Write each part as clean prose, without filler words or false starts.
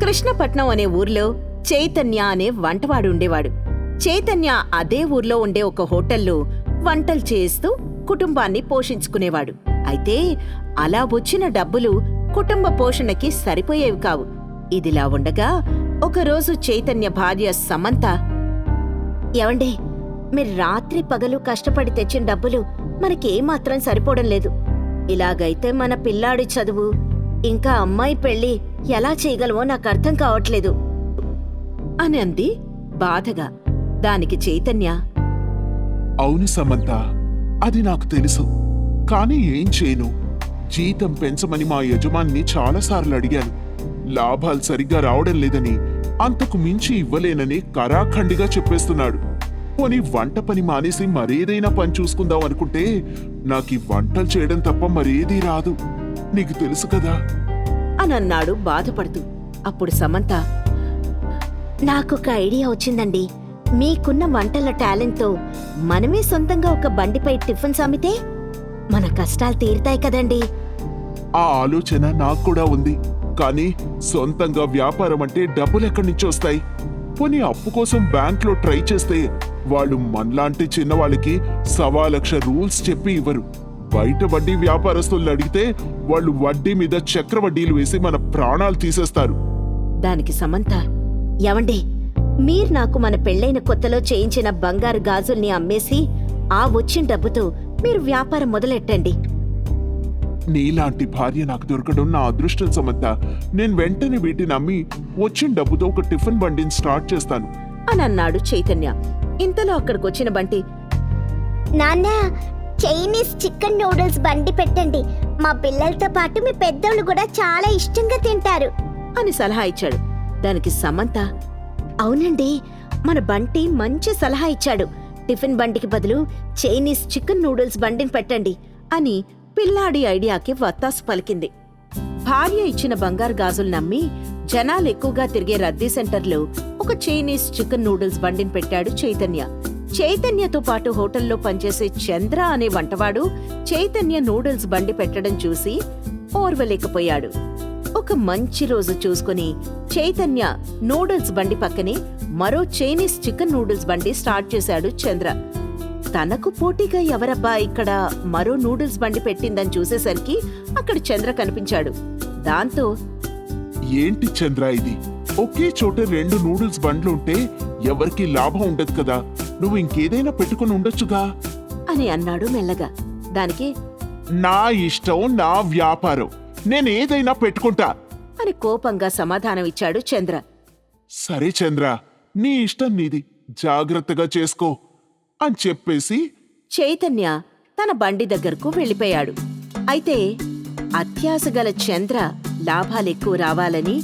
కృష్ణపట్నం అనే ఊర్లో చైతన్య అనే వంటవాడు ఉండేవాడు. చైతన్య అదే ఊర్లో ఉండే ఒక హోటల్లో వంటలు చేస్తూ కుటుంబాన్ని పోషించుకునేవాడు. అయితే అలా వచ్చిన డబ్బులు కుటుంబ పోషణకి సరిపోయేవి కావు. ఇదిలా ఉండగా ఒకరోజు చైతన్య భార్య సమంత, "ఏవండి, మీరు రాత్రి పగలు కష్టపడి తెచ్చిన డబ్బులు మనకేమాత్రం సరిపోవడం లేదు. ఇలాగైతే మన పిల్లాడి చదువు ఇంకా అమ్మాయి పెళ్లి ఎలా చేయగలమో నాకు అర్థం కావట్లేదు" అని అంది బాధగా. దానికి చైతన్య, అవును సమంత, అది నాకు తెలుసు. కానీ ఏం చేయను? జీతం పెంచమని మా యజమాన్ని చాలాసార్లు అడిగాను. లాభాలు సరిగ్గా రావడం లేదని, అంతకు మించి ఇవ్వలేనని కరాఖండిగా చెప్పేస్తున్నాడు. పోనీ వంట పని మానేసి మరేదైనా పని చూసుకుందాం అనుకుంటే నాకీ వంటలు చేయడం తప్ప మరేదీ రాదు. నీకు తెలుసు కదా అనన్నాడు బాధపడుతూ. అప్పుడు సమంత, నాకొక ఐడియా వచ్చిందండి. మీకున్న వంటల టాలెంట్తో మనమే సొంతంగా ఒక బండిపై టిఫిన్స్ అమ్మితే మన కష్టాలు తీరుతాయి కదండి. ఆ ఆలోచన నాకు కూడా ఉంది. కానీ సొంతంగా వ్యాపారం అంటే డబ్బులు ఎక్కడి నుంచి వస్తాయి? పోనీ అప్పు కోసం బ్యాంక్లో ట్రై చేస్తే వాళ్ళు మనలాంటి చిన్నవాళ్ళకి 1,00,000 రూల్స్ చెప్పి ఇవ్వరు. బయట వడ్డీ వ్యాపారస్తులను అడిగితే వాళ్ళు వడ్డీ మీద చక్రవడ్డీలు వేసి మన ప్రాణాలు తీసేస్తారు. దానికి సమంత, ఏవండి, మీరు నాకు మన పెళ్లైన కొత్తలో చేయించిన బంగారు గాజుల్ని అమ్మేసి ఆ వచ్చిన డబ్బుతో మీరు వ్యాపారం మొదలెట్టండి. నీలాంటి భార్య నాకు దొరకడం నా అదృష్టం సమంత. నేను వెంటనే వీటిని అమ్మి వచ్చిన డబ్బుతో ఒక టిఫిన్ బండిని స్టార్ట్ చేస్తాను అని అన్నాడు చైతన్య. ఇంతలో అక్కడికొచ్చిన బంటి, నాన్న, చైనీస్ చికెన్ నూడిల్స్ బండి పెట్టండి. మా పిల్లలతో పాటు మీ పెద్దోళ్ళు కూడా చాలా ఇష్టంగా తింటారు అని సలహా ఇచ్చాడు. దానికి సమంత, అవునండి, మన బంటి మంచి సలహా ఇచ్చాడు. టిఫిన్ బండికి బదులు చైనీస్ చికెన్ నూడిల్స్ బండిని పెట్టండి అని పిల్లాడి ఐడియాకి వత్తాసు పలికింది. భార్య ఇచ్చిన బంగారు గాజులు నమ్మి జనాలు ఎక్కువగా తిరిగే రద్దీ సెంటర్లో ఒక చైనీస్ చికెన్ నూడిల్స్ బండిని పెట్టాడు చైతన్య. చైతన్యతో పాటు హోటల్లో పనిచేసే చంద్ర అనే వంటవాడు చైతన్య నూడిల్స్ బండి పెట్టడం చూసి ఓర్వలేకపోయాడు. ఒక మంచి రోజు చూసుకుని చైతన్య నూడిల్స్ బండి పక్కనే మరో చైనీస్ చికెన్ నూడిల్స్ బండి స్టార్ట్ చేశాడు చంద్ర. తనకు పోటీగా ఎవరబ్బా ఇక్కడ మరో నూడిల్స్ బండి పెట్టిందని చూసేసరికి అక్కడ చంద్ర కనిపించాడు. దాంతో, ఏంటి చంద్ర ఇది? ఒకే చోట 2 నూడిల్స్ బండ్లు ఉంటే ఎవరికి లాభం ఉండదు కదా. నువ్వు ఇంకేదైనా పెట్టుకుని ఉండొచ్చుగా అని అన్నాడు మెల్లగా. దానికి, నా ఇష్టం, నా వ్యాపారం, నేనేదైనా పెట్టుకుంటా అని కోపంగా సమాధానం ఇచ్చాడు చంద్ర. సరే చంద్ర, నీ ఇష్టం నీది, జాగ్రత్తగా చేసుకో అని చెప్పేసి చైతన్య తన బండి దగ్గరకు వెళ్ళిపోయాడు. అయితే అత్యాశగల చంద్ర లాభాలెక్కువ రావాలని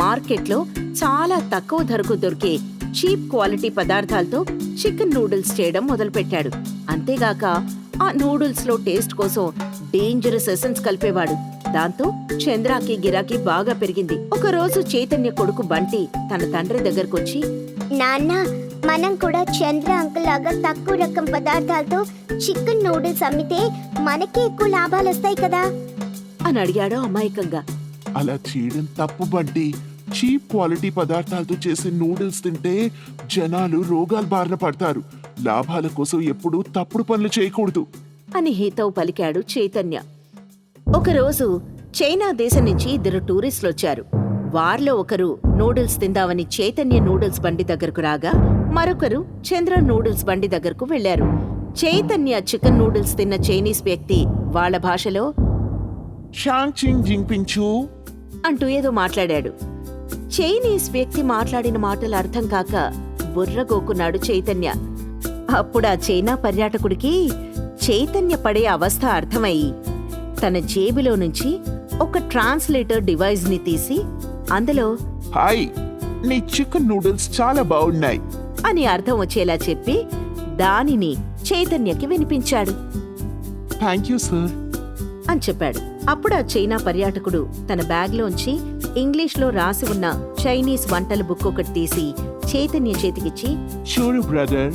మార్కెట్లో చాలా తక్కువ ధరకు దొరికే చీప్ క్వాలిటీ పదార్థాలతో చికెన్ నూడిల్స్ చేయడం మొదలుపెట్టాడు. అంతేగాక ఆ నూడిల్స్ లో టేస్ట్ కోసం డేంజరస్ ఎసెన్స్ కలిపేవాడు. దాంతో చంద్రకి గిరాకీ బాగా పెరిగింది. ఒకరోజు చైతన్య కొడుకు బంటి తన తండ్రి దగ్గరకొచ్చి, నాన్న, మనం కూడా చంద్ర అంకుల్ లాగా తక్కువ రకం పదార్థాలతో చికెన్ నూడిల్స్ అమ్మితే మనకి ఎక్కువ లాభాలు వస్తాయి కదా అని అడిగాడు అమాయకంగా. అలా చేయడం తప్పు బంటి. చీప్ క్వాలిటీ పదార్థాలతో చేసే నూడిల్స్ తింటే జనాలు రోగాల బారిన పడతారు. లాభాల కోసం ఎప్పుడూ తప్పుడు పనులు చేయకూడదు అని హితవు పలికాడు చైతన్య. ఒకరోజు చైనా దేశం నుంచి 2 టూరిస్టులొచ్చారు. వారిలో ఒకరు నూడిల్స్ తిందామని చైతన్య నూడిల్స్ బండి దగ్గరకు రాగా, మరొకరు చంద్ర నూడిల్స్ బండి దగ్గరకు వెళ్లారు. చైతన్య చికెన్ నూడిల్స్ తిన్న చైనీస్ వ్యక్తి వాళ్ళ భాషలో షాంగ్ చింగ్ జింగ్పించు అంటూ ఏదో మాట్లాడాడు. చైనీస్ వ్యక్తి మాట్లాడిన మాటలు అర్థం కాక బుర్రగోకున్నాడు చైతన్య. అప్పుడా చైనా పర్యాటకుడికి చైతన్య పడే అవస్థ అర్థమయ్యి తన జేబులో నుంచి ఒక ట్రాన్స్లేటర్ డివైస్ ని తీసి అందులో హాయ్, నీ చికెన్ నూడిల్స్ చాలా బాగున్నాయి అని అర్థం వచ్చేలా చెప్పి దానిని చైతన్యకి వినిపించాడు. థ్యాంక్ యూ సార్ అని చెప్పాడు. అప్పుడా చైనా పర్యాటకుడు తన బ్యాగ్లోంచి ఇంగ్లీష్లో రాసి ఉన్న చైనీస్ వంటల బుక్ ఒకటి తీసి చైతన్య చేతికిచ్చి, చూడు బ్రదర్,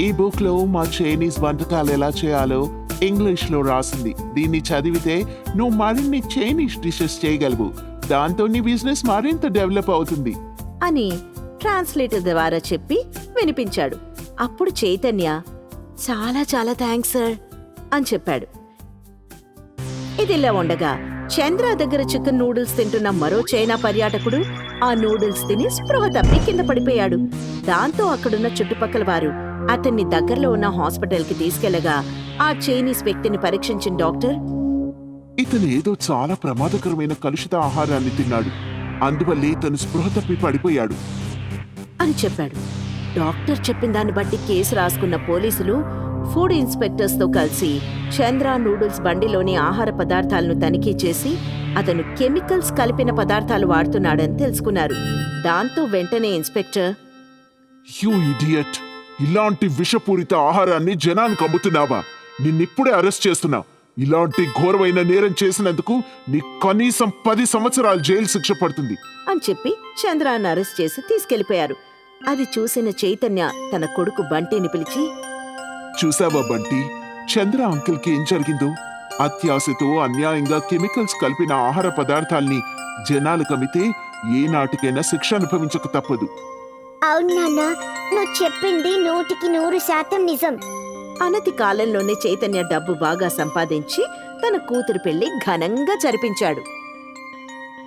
ఈ బుక్ లో మా చైనీస్ వంటకాలు ఎలా చేయాలో ఇంగ్లీష్ లో రాసింది. దీన్ని చదివితే నువ్వు మరిన్ని చైనీస్ డిషెస్ చేయగలవు. దాంతో నీ బిజినెస్ మరింత డెవలప్ అవుతుంది అని ట్రాన్స్లేటర్ ద్వారా చెప్పి వినిపించాడు. అప్పుడు చైతన్య చాలా చాలా థ్యాంక్స్ సార్ అని చెప్పాడు. ఇదిలా ఉండగా చంద్ర దగ్గర చికెన్ నూడిల్స్ తింటున్న మరో చైనా పర్యాటకుడు ఆ నూడిల్స్ తిని స్పృహ తప్పి కింద పడిపోయాడు. దాంతో అక్కడున్న చుట్టుపక్కల వారు అతన్ని దగ్గరలో ఉన్న హాస్పిటల్ కి తీసుకెళ్లగా ఆ చైనీస్ వ్యక్తిని పరీక్షించిన డాక్టర్ ఇతను ఏదో చాలా ప్రమాదకరమైన కలుషిత ఆహారాన్ని తిన్నాడు, అందువల్లే ఇతను స్పృహ తప్పి పడిపోయాడు అని చెప్పాడు. డాక్టర్ చెప్పిన దాన్ని బట్టి కేసు రాసుకున్న పోలీసులు ఫుడ్ ఇన్స్పెక్టర్స్ తో కలిసి చంద్ర నూడిల్స్ బండిలోని ఆహార పదార్థాలను తనిఖీ చేసి అతను కెమికల్స్ కలిపిన పదార్థాలు వాడుతున్నాడని తెలుసుకున్నారు. దాంతో వెంటనే ఇన్స్పెక్టర్ యూ ఇడియట్, ఇలాంటి విషపూరిత ఆహారాన్ని జనానికి అమ్ముతున్నావా? నిన్నిప్పుడే అరెస్ట్ చేస్తున్నా. ఇలాంటి ఘోరమైన నేరం చేసినందుకు నీ కనీసం 10 సంవత్సరాలు జైలు శిక్ష పడుతుంది అని చెప్పి చంద్రాన్ని అరెస్ట్ చేసి తీసుకెళ్లిపోయారు. అది చూసిన చైతన్య తన కొడుకు బంటిని పిలిచి చూసావా బంటి, చంద్ర అంకిల్కి ఏం జరిగిందో? అత్యాశతో అన్యాయంగా కెమికల్స్ కలిపిన ఆహార పదార్థాల్ని జనాలకు అమ్మితే ఏ నాటికైనా శిక్ష అనుభవించక తప్పదు. అవును నాన్న, నువ్వు చెప్పింది 100% నిజం. అనతి కాలంలోనే చైతన్య డబ్బు బాగా సంపాదించి తన కూతురు పెళ్లి ఘనంగా జరిపించాడు.